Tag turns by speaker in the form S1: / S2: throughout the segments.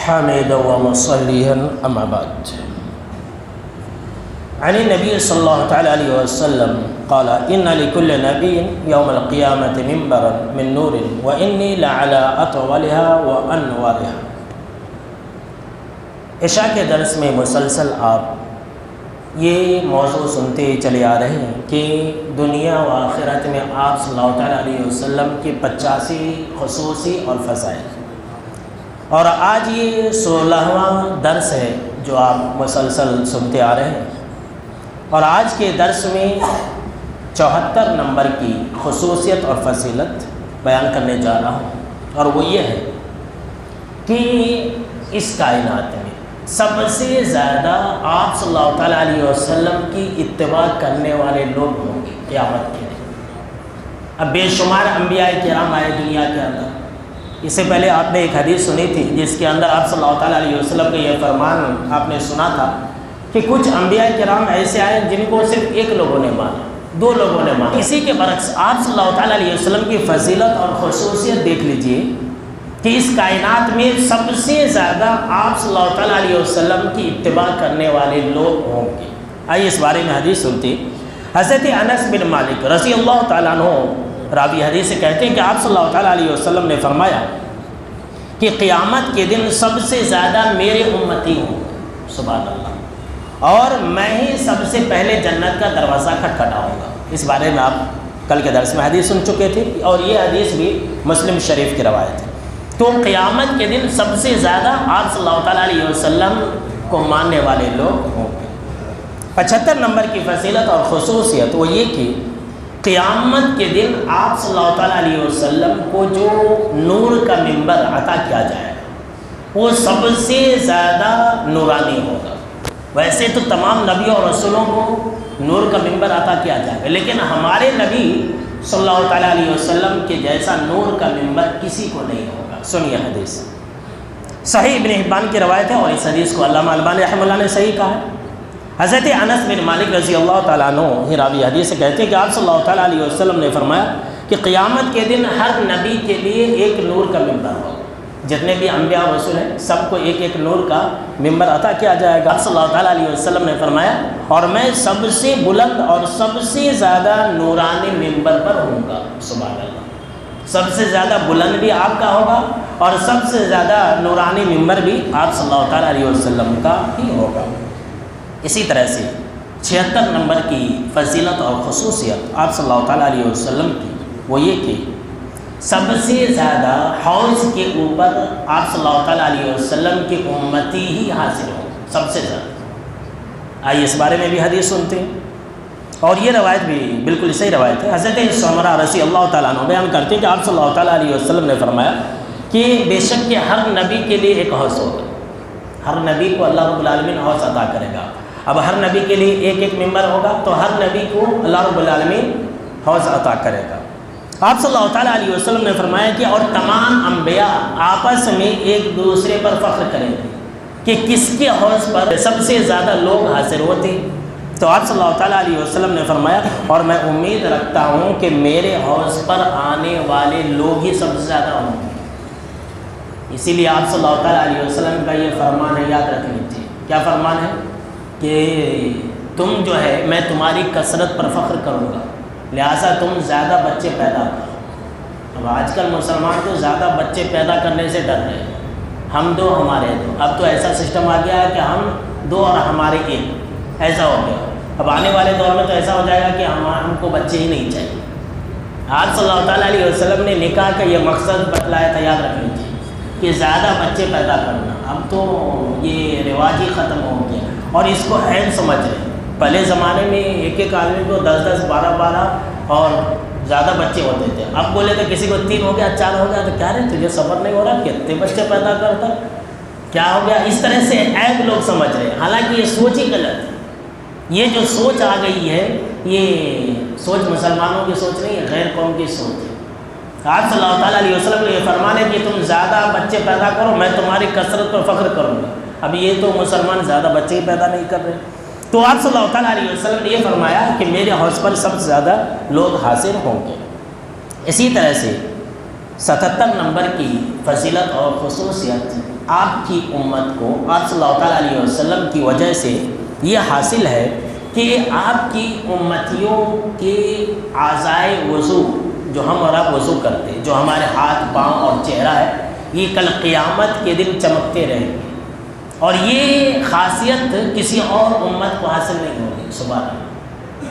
S1: حامدا ومصليا أما بعد. عن النبي صلى الله تعالى عليه وسلم قال إن لكل نبي يوم القيامة منبرا من نور وإني لعلى أطولها وأنورها. عشاء کے درس میں مسلسل آپ یہ موضوع سنتے چلے آ رہے ہیں کہ دنیا و آخرت میں آپ صلی اللہ تعالیٰ علیہ وسلم کی 85 خصوصی اور فضائل، اور آج یہ 16واں درس ہے جو آپ مسلسل سنتے آ رہے ہیں، اور آج کے درس میں 74 نمبر کی خصوصیت اور فضیلت بیان کرنے جا رہا ہوں، اور وہ یہ ہے کہ اس کائنات میں سب سے زیادہ آپ صلی اللہ تعالیٰ علیہ وسلم کی اتباع کرنے والے لوگ ہوں گے قیامت کے دن۔ اب بے شمار انبیاء کرام آئے دنیا کے اندر، اس سے پہلے آپ نے ایک حدیث سنی تھی جس کے اندر آپ صلی اللہ تعالیٰ علیہ وسلم کا یہ فرمان آپ نے سنا تھا کہ کچھ انبیاء کرام ایسے آئے جن کو صرف ایک لوگوں نے مانا، 2 لوگوں نے مانا۔ اسی کے برعکس آپ صلی اللہ تعالیٰ علیہ وسلم کی فضیلت اور خصوصیت دیکھ لیجئے کہ اس کائنات میں سب سے زیادہ آپ صلی اللہ تعالیٰ علیہ وسلم کی اتباع کرنے والے لوگ ہوں گے۔ آئیے اس بارے میں حدیث سنتے۔ حضرت انس بن مالک رضی اللہ تعالیٰ عنہ راوی حدیث سے کہتے ہیں کہ آپ صلی اللہ تعالیٰ علیہ وسلم نے فرمایا کہ قیامت کے دن سب سے زیادہ میرے امتی ہوں، سبحان اللہ، اور میں ہی سب سے پہلے جنت کا دروازہ کھٹکھٹاؤں گا۔ اس بارے میں آپ کل کے درس میں حدیث سن چکے تھے، اور یہ حدیث بھی مسلم شریف کی روایت ہے۔ تو قیامت کے دن سب سے زیادہ آپ صلی اللہ تعالیٰ علیہ وسلم کو ماننے والے لوگ ہوں گے۔ 75 نمبر کی فضیلت اور خصوصیت وہ یہ کہ قیامت کے دن آپ صلی اللہ تعالیٰ علیہ وسلم کو جو نور کا منبر عطا کیا جائے گا وہ سب سے زیادہ نورانی ہوگا۔ ویسے تو تمام نبیوں اور رسولوں کو نور کا منبر عطا کیا جائے گا، لیکن ہمارے نبی صلی اللہ تعالیٰ علیہ وسلم کے جیسا نور کا منبر کسی کو نہیں ہوگا۔ سنیے حدیث، صحیح ابن حبان کی روایت ہے، اور اس حدیث کو علامہ البانی رحمہ اللہ نے صحیح کہا ہے۔ حضرت انس بن مالک رضی اللہ تعالیٰ عنہ ہی راوی حدیث سے کہتے ہیں کہ آپ صلی اللہ تعالیٰ علیہ وسلم نے فرمایا کہ قیامت کے دن ہر نبی کے لیے ایک نور کا منبر ہوگا۔ جتنے بھی انبیاء و رسول ہیں سب کو ایک ایک نور کا منبر عطا کیا جائے گا۔ صلی اللہ تعالیٰ علیہ وسلم نے فرمایا اور میں سب سے بلند اور سب سے زیادہ نورانی منبر پر ہوں گا، سبحان اللہ۔ سب سے زیادہ بلند بھی آپ کا ہوگا اور سب سے زیادہ نورانی منبر بھی آپ صلی اللہ تعالیٰ علیہ وسلم کا ہی ہوگا۔ اسی طرح سے 76 نمبر کی فضیلت اور خصوصیت آپ صلی اللہ تعالیٰ علیہ وسلم کی وہ یہ کہ سب سے زیادہ حوض کے اوپر آپ صلی اللہ تعالیٰ علیہ وسلم کی امتی ہی حاصل ہوں، سب سے زیادہ۔ آئیے اس بارے میں بھی حدیث سنتے ہیں، اور یہ روایت بھی بالکل صحیح روایت ہے۔ حضرت سمرہ رضی اللہ تعالیٰ عنہ بیان کرتے ہیں کہ آپ صلی اللہ تعالیٰ علیہ وسلم نے فرمایا کہ بے شک کہ ہر نبی کے لیے ایک حوض ہوگا، ہر نبی کو اللہ رب العالمین حوض عطا کرے گا۔ اب ہر نبی کے لیے ایک ایک ممبر ہوگا تو ہر نبی کو اللہ رب العالمین حوض عطا کرے گا۔ آپ صلی اللہ تعالیٰ علیہ وسلم نے فرمایا کہ اور تمام انبیاء آپس میں ایک دوسرے پر فخر کریں گے کہ کس کے حوض پر سب سے زیادہ لوگ حاضر ہوتے ہیں۔ تو آپ صلی اللہ تعالیٰ علیہ وسلم نے فرمایا اور میں امید رکھتا ہوں کہ میرے حوض پر آنے والے لوگ ہی سب سے زیادہ ہوں گے۔ اسی لیے آپ صلی اللہ تعالیٰ علیہ وسلم کا یہ فرمان ہے، یاد رکھ لیجیے۔ کیا فرمان ہے؟ کہ تم جو ہے میں تمہاری کثرت پر فخر کروں گا، لہٰذا تم زیادہ بچے پیدا کرو۔ اب آج کل مسلمان تو زیادہ بچے پیدا کرنے سے ڈر رہے ہیں، ہم 2 ہمارے 2۔ اب تو ایسا سسٹم آ گیا ہے کہ ہم 2 اور ہمارے 1، ایسا ہو گیا۔ اب آنے والے دور میں تو ایسا ہو جائے گا کہ ہم کو بچے ہی نہیں چاہیے۔ آپ صلی اللہ تعالیٰ علیہ وسلم نے نکاح کا یہ مقصد بتلایا تھا، یاد رکھ لیجیے، کہ زیادہ بچے پیدا کرنا۔ اب تو یہ رواج ہی ختم ہو گیا اور اس کو عین سمجھ رہے ہیں۔ پہلے زمانے میں ایک ایک آدمی کو 10-10 12-12 اور زیادہ بچے ہوتے تھے۔ اب بولے تو کسی کو 3 ہو گیا 4 ہو گیا تو کیا رہے تجھے صبر نہیں ہو رہا، کتنے بچے پیدا کرتا، کیا ہو گیا؟ اس طرح سے عیب لوگ سمجھ رہے ہیں، حالانکہ یہ سوچ ہی غلط ہے۔ یہ جو سوچ آ گئی ہے یہ سوچ مسلمانوں کی سوچ نہیں ہے، غیر قوم کی سوچ ہے۔ آپ صلی اللہ تعالیٰ علیہ وسلم نے یہ فرمانے کہ تم زیادہ بچے پیدا کرو، میں تمہاری کثرت پر فخر کروں گا۔ اب یہ تو مسلمان زیادہ بچے ہی پیدا نہیں کر رہے، تو آپ صلی اللہ تعالیٰ علیہ وسلم نے یہ فرمایا کہ میرے حوض پر سب سے زیادہ لوگ حاضر ہوں گے۔ اسی طرح سے 77 نمبر کی فضیلت اور خصوصیت آپ کی امت کو آپ صلی اللہ تعالیٰ علیہ وسلم کی وجہ سے یہ حاصل ہے کہ آپ کی امتیوں کے اعضائے وضو جو ہم اور آپ وضو کرتے ہیں، جو ہمارے ہاتھ پاؤں اور چہرہ ہے، یہ کل قیامت کے دن چمکتے رہیں گے، اور یہ خاصیت کسی اور امت کو حاصل نہیں ہوگی۔ سبحان اللہ،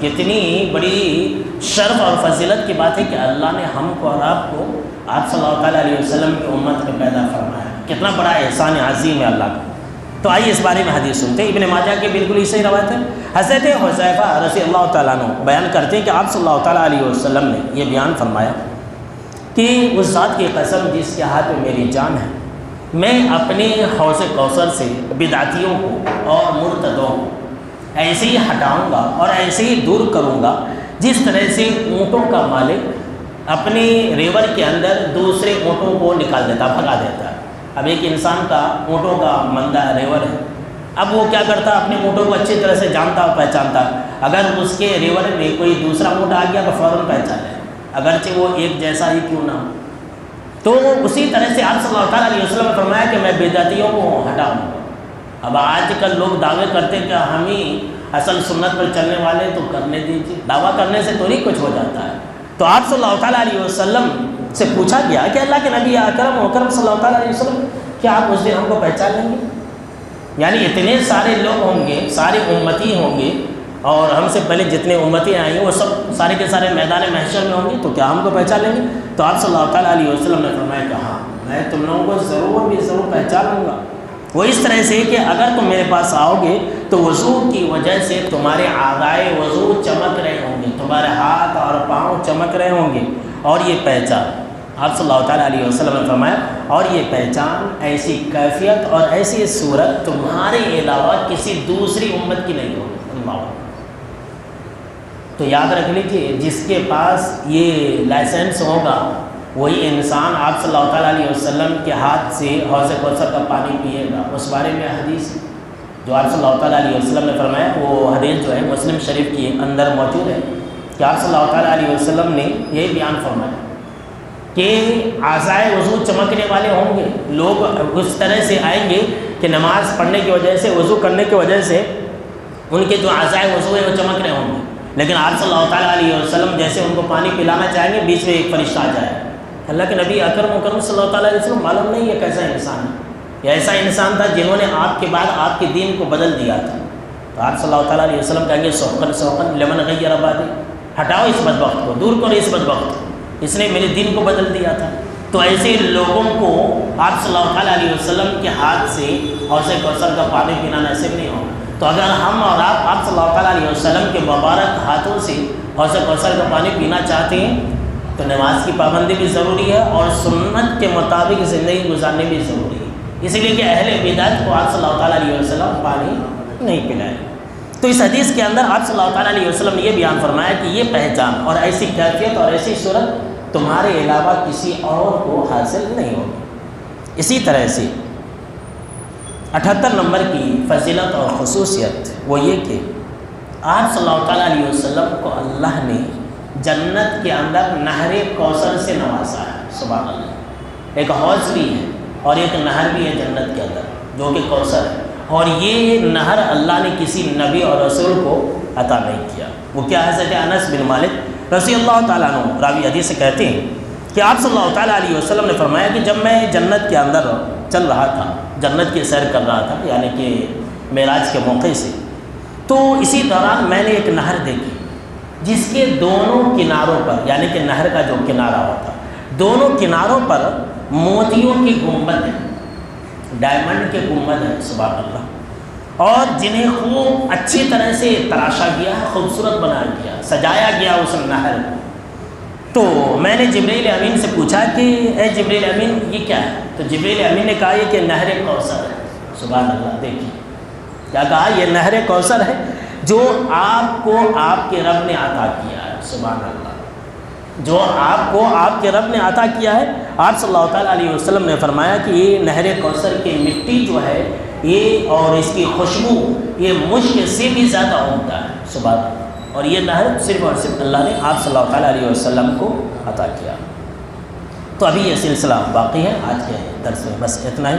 S1: کتنی بڑی شرف اور فضیلت کی بات ہے کہ اللہ نے ہم کو اور آپ کو آپ صلی اللہ تعالیٰ علیہ وسلم کی امت میں پیدا فرمایا، کتنا بڑا احسان عظیم ہے اللہ کا۔ تو آئیے اس بارے میں حدیث سنتے ہیں۔ ابن ماجہ کے بالکل اسی روایت ہے، حضرت حذیفہ رضی اللہ تعالیٰ عنہ بیان کرتے ہیں کہ آپ صلی اللہ تعالیٰ علیہ وسلم نے یہ بیان فرمایا کہ اس ذات کی قسم جس کے ہاتھ میں میری جان ہے، میں اپنے حوض کوثر سے بدعتیوں کو اور مرتدوں کو ایسے ہی ہٹاؤں گا اور ایسے ہی دور کروں گا جس طرح سے اونٹوں کا مالک اپنے ریور کے اندر دوسرے اونٹوں کو نکال دیتا، بھگا دیتا ہے۔ اب ایک انسان کا اونٹوں کا مندہ ریور ہے، اب وہ کیا کرتا، اپنے اونٹوں کو اچھی طرح سے جانتا اور پہچانتا، اگر اس کے ریور میں کوئی دوسرا اونٹ آ گیا تو فوراً پہچان لے، اگرچہ وہ ایک جیسا ہی کیوں نہ ہو۔ تو اسی طرح سے آپ صلی اللہ تعالیٰ علیہ وسلم نے فرمایا کہ میں بدعتیوں کو ہٹاؤں گا۔ اب آج کل لوگ دعوے کرتے ہیں کہ ہم ہی اصل سنت پر چلنے والے، تو کرنے دیجیے، دعویٰ کرنے سے تو نہیں کچھ ہو جاتا ہے۔ تو آپ صلی اللہ تعالیٰ علیہ وسلم سے پوچھا گیا کہ اللہ کے نبی اکرم محترم صلی اللہ تعالیٰ علیہ وسلم، کیا آپ اس دن ہم کو پہچان لیں گے؟ یعنی اتنے سارے لوگ ہوں گے، سارے امتی ہوں گے، اور ہم سے پہلے جتنے امتی آئیں گے وہ سب سارے کے سارے میدان محشر میں ہوں گے، تو کیا ہم کو پہچان لیں گے؟ تو آپ صلی اللہ تعالیٰ علیہ وسلم نے فرمایا کہ ہاں، میں تم لوگوں کو ضرور پہچانوں گا۔ وہ اس طرح سے کہ اگر تم میرے پاس آؤ گے تو وضو کی وجہ سے تمہارے اعضائے وضو چمک رہے ہوں گے، تمہارے ہاتھ اور پاؤں چمک رہے ہوں گے، اور یہ پہچان، آپ صلی اللہ تعالیٰ علیہ وسلم نے فرمایا، اور یہ پہچان ایسی کیفیت اور ایسی صورت تمہارے علاوہ کسی دوسری امت کی نہیں ہوگی۔ اللہ، تو یاد رکھ لیجیے، جس کے پاس یہ لائسنس ہوگا وہی انسان آپ صلی اللہ تعالیٰ علیہ وسلم کے ہاتھ سے حوض کوثر کا پانی پیے گا۔ اس بارے میں حدیث جو آپ صلی اللہ تعالیٰ علیہ وسلم نے فرمایا، وہ حدیث جو ہے مسلم شریف کے اندر موجود ہے کہ آپ صلی اللہ تعالیٰ علیہ وسلم نے یہی بیان فرمایا کہ اعضائے وضو چمکنے والے ہوں گے، لوگ اس طرح سے آئیں گے کہ نماز پڑھنے کی وجہ سے، وضو کرنے کی وجہ سے ان کے جو اعضائے وضو ہے وہ چمک رہے ہوں گے، لیکن آپ صلی اللہ تعالیٰ علیہ وسلم جیسے ان کو پانی پلانا چاہیں گے، بیچ میں ایک فرشتہ آ جائے۔ اللہ کے نبی اکرم مکرم صلی اللہ تعالیٰ علیہ وسلم معلوم نہیں ہے کیسا انسان ہے، یہ ایسا انسان تھا جنہوں نے آپ کے بعد آپ کے دین کو بدل دیا تھا۔ تو آپ صلی اللہ تعالیٰ علیہ وسلم کہیں گے سوقن لمن غیر آبادی، ہٹاؤ اس بدبخت کو، دور کرو اس بدبخت کو، اس نے میرے دین کو بدل دیا تھا۔ تو ایسے لوگوں کو آپ صلی اللہ تعالیٰ علیہ وسلم کے ہاتھ سے حوض کوثر کا پانی پینا نصیب نہیں ہوگا۔ تو اگر ہم اور آپ صلی اللہ تعالیٰ علیہ وسلم کے مبارک ہاتھوں سے حوض کوثر کا پانی پینا چاہتے ہیں تو نماز کی پابندی بھی ضروری ہے، اور سنت کے مطابق زندگی گزارنے بھی ضروری ہے، اسی لیے کہ اہل بدعت کو آپ صلی اللہ تعالیٰ علیہ وسلم پانی نہیں پلائے۔ تو اس حدیث کے اندر آپ صلی اللہ تعالیٰ علیہ وسلم نے یہ بیان فرمایا کہ یہ پہچان اور ایسی کیفیت اور ایسی صورت تمہارے علاوہ کسی اور کو حاصل نہیں ہوگی۔ اسی طرح سے 78 نمبر کی فضیلت اور خصوصیت وہ یہ کہ آپ صلی اللہ تعالیٰ علیہ وسلم کو اللہ نے جنت کے اندر نہر کوثر سے نوازا ہے۔ سبحان اللہ، ایک حوض بھی ہے اور ایک نہر بھی ہے جنت کے اندر جو کہ کوثر ہے، اور یہ نہر اللہ نے کسی نبی اور رسول کو عطا نہیں کیا۔ وہ کیا ہے؟ حضرت انس بن مالک رضی اللہ تعالیٰ عنہ راوی حدیث سے کہتے ہیں کہ آپ صلی اللہ تعالیٰ علیہ وسلم نے فرمایا کہ جب میں جنت کے اندر چل رہا تھا، جنت کی سیر کر رہا تھا، یعنی کہ معراج کے موقع سے، تو اسی دوران میں نے ایک نہر دیکھی جس کے دونوں کناروں پر، یعنی کہ نہر کا جو کنارہ ہوتا، دونوں کناروں پر موتیوں کی گنبد ہے، ڈائمنڈ کے گنبد ہے، سبحان اللہ، اور جنہیں خوب اچھی طرح سے تراشا گیا ہے، خوبصورت بنایا گیا، سجایا گیا اس نہر کو۔ تو میں نے جبریل امین سے پوچھا کہ اے جبریل امین یہ کیا ہے؟ تو جبریل امین نے کہا یہ کہ نہر کوثر ہے۔ سبحان اللہ، دیکھیے کیا کہا، یہ نہر کوثر ہے جو آپ کو آپ کے رب نے عطا کیا ہے۔ سبحان اللہ، جو آپ کو آپ کے رب نے عطا کیا ہے۔ آپ صلی اللہ تعالیٰ علیہ وسلم نے فرمایا کہ یہ نہر کوثر کی مٹی جو ہے یہ اور اس کی خوشبو یہ مشک سے بھی زیادہ ہوتا ہے۔ سبحان اللہ، اور یہ نہر صرف اور صرف اللہ نے آپ صلی اللہ تعالیٰ علیہ وسلم کو عطا کیا۔ تو ابھی یہ سلسلہ باقی ہے، آج کے درس میں بس اتنا ہی۔